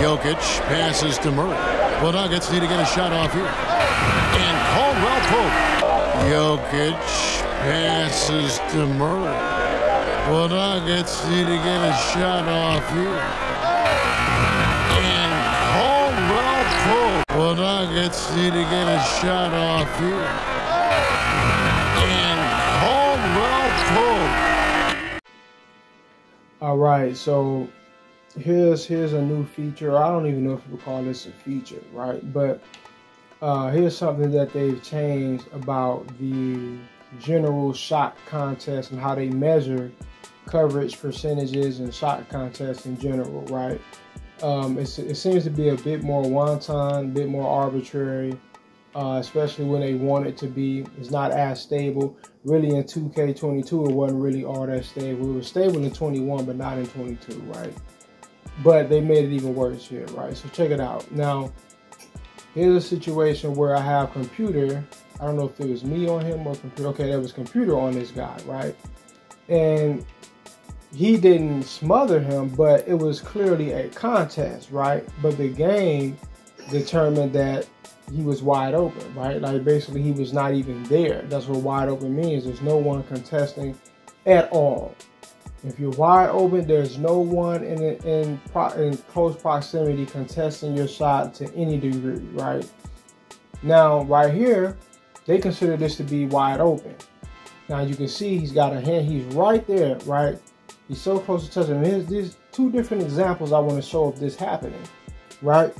Jokic passes to Murray. Well, Nuggets need to get a shot off here. And Caldwell Pope. Jokic passes to Murray. Well, Nuggets need to get a shot off here. And Caldwell Pope. Well, Nuggets need to get a shot off here. And Caldwell Pope. All right, so here's a new feature. I don't even know if we call this a feature, right? But here's something that they've changed about the general shot contest and how they measure coverage percentages and shot contests in general, right? It seems to be a bit more wanton, a bit more arbitrary, especially when they want it to be. It's not as stable. Really in 2K22, it wasn't really all that stable. It was stable in 21, but not in 22, right? But they made it even worse here, right? So check it out. Now, here's a situation where I have computer. I don't know if it was me on him or computer. Okay, there was computer on this guy, right? And he didn't smother him, but it was clearly a contest, right? But the game determined that he was wide open, right? Like basically he was not even there. That's what wide open means. There's no one contesting at all. If you're wide open, there's no one in close proximity contesting your shot to any degree, right? Now, right here, they consider this to be wide open. Now you can see he's got a hand. He's right there, right? He's so close to touching him. There's two different examples I want to show of this happening, right?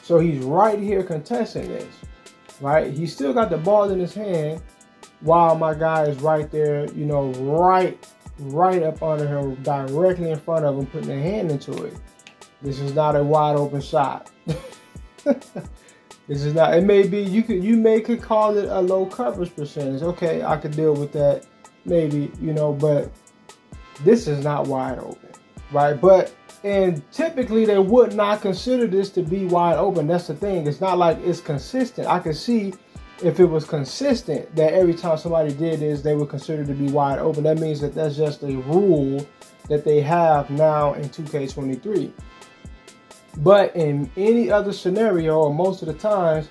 So he's right here contesting this, right? He's still got the ball in his hand while my guy is right there, you know, right up under him, directly in front of him, putting a hand into it. This is not a wide open shot. This is not. It may be. You could call it a low coverage percentage. Okay, I could deal with that, maybe, you know, but this is not wide open, right? But and typically they would not consider this to be wide open. That's the thing. It's not like it's consistent. I could see if it was consistent that every time somebody did this, they would consider it to be wide open. That means that that's just a rule that they have now in 2K23. But in any other scenario, or most of the times,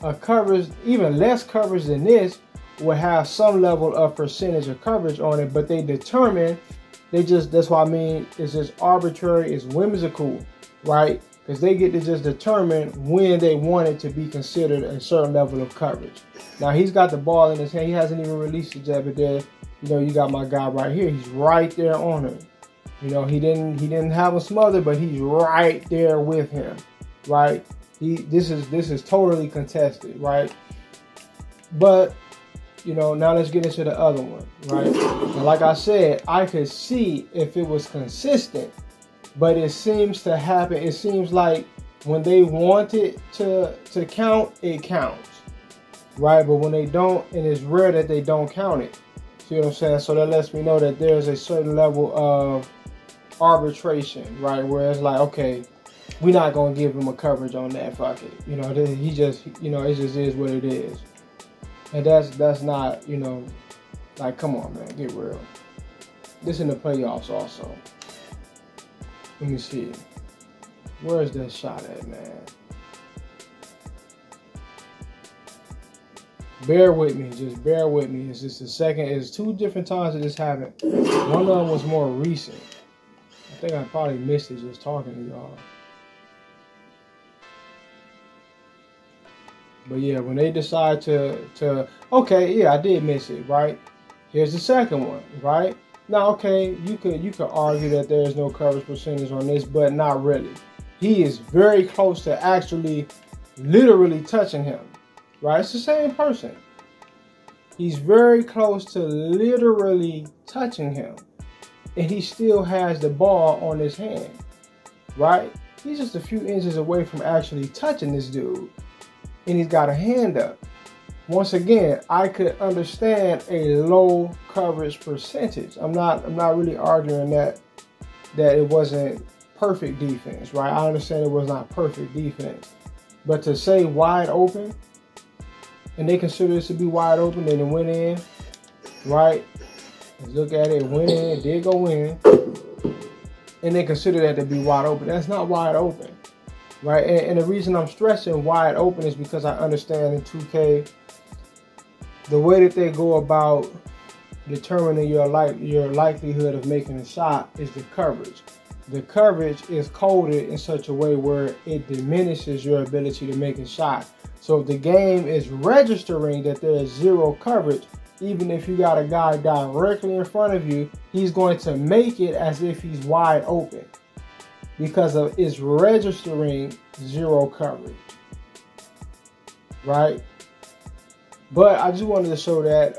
a coverage, even less coverage than this, will have some level of percentage of coverage on it, but they determine, that's what I mean, it's just arbitrary, it's whimsical, right? Because they get to just determine when they want it to be considered a certain level of coverage. Now he's got the ball in his hand, he hasn't even released it yet, but there, you know, you got my guy right here, he's right there on him. You know, he didn't have a smother, but he's right there with him, right? This is totally contested, right? But you know, now let's get into the other one, right? And like I said, I could see if it was consistent, but it seems to happen. It seems like when they want it to count, it counts, right? But when they don't, and it's rare that they don't count it. See what I'm saying? So that lets me know that there's a certain level of arbitration, right? Where it's like, okay, we're not gonna give him a coverage on that. Fuck it, you know. He just, you know, it just is what it is. And that's not, you know, like, come on, man, get real. This in the playoffs also. Let me see. Where's that shot at, man? Bear with me, just bear with me. It's just a second. It's two different times that this happened. One of them was more recent. I think I probably missed it just talking to y'all. But yeah, when they decide to okay, yeah, I did miss it, right? Here's the second one, right? Now, okay, you could argue that there is no coverage percentage on this, but not really. He is very close to actually literally touching him, right? It's the same person. He's very close to literally touching him, and he still has the ball on his hand, right? He's just a few inches away from actually touching this dude. And he's got a hand up. Once again, I could understand a low coverage percentage. I'm not really arguing that it wasn't perfect defense, right? I understand it was not perfect defense. But to say wide open, and they consider this to be wide open, and it went in, right? Let's look at it, it went in, it did go in. and they consider that to be wide open. That's not wide open, right? And the reason I'm stressing wide open is because I understand in 2K, the way that they go about determining your likelihood of making a shot is the coverage. The coverage is coded in such a way where it diminishes your ability to make a shot. So if the game is registering that there is zero coverage, even if you got a guy directly in front of you, he's going to make it as if he's wide open because of it's registering zero coverage, right? But I just wanted to show that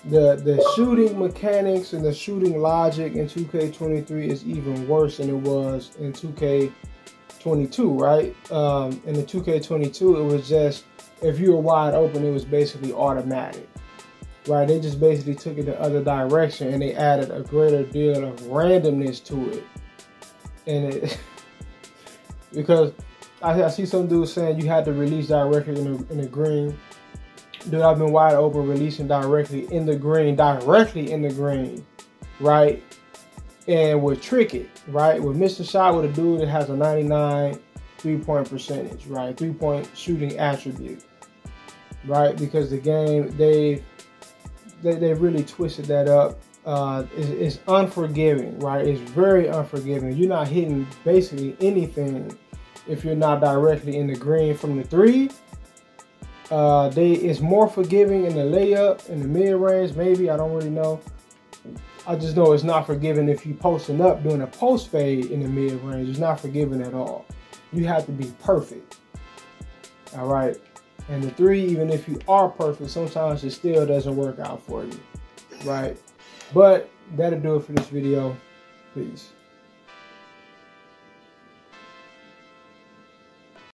the shooting mechanics and the shooting logic in 2K23 is even worse than it was in 2K22, right? In the 2K22, it was just, if you were wide open, it was basically automatic, right? They just basically took it the other direction and they added a greater deal of randomness to it. And it, because I see some dudes saying you had to release directly in the green. Dude, I've been wide open releasing directly in the green, right? And with Trick It, right? With Mr. Shot, with a dude that has a 99 3-point percentage, right? 3-point shooting attribute, right? Because the game, they really twisted that up. It's unforgiving, right? It's very unforgiving. You're not hitting basically anything if you're not directly in the green from the 3. It's more forgiving in the layup, in the mid-range, maybe. I don't really know. I just know it's not forgiving if you posting up doing a post fade in the mid-range. It's not forgiving at all. You have to be perfect. All right. And the 3, even if you are perfect, sometimes it still doesn't work out for you. Right. But that'll do it for this video. Peace.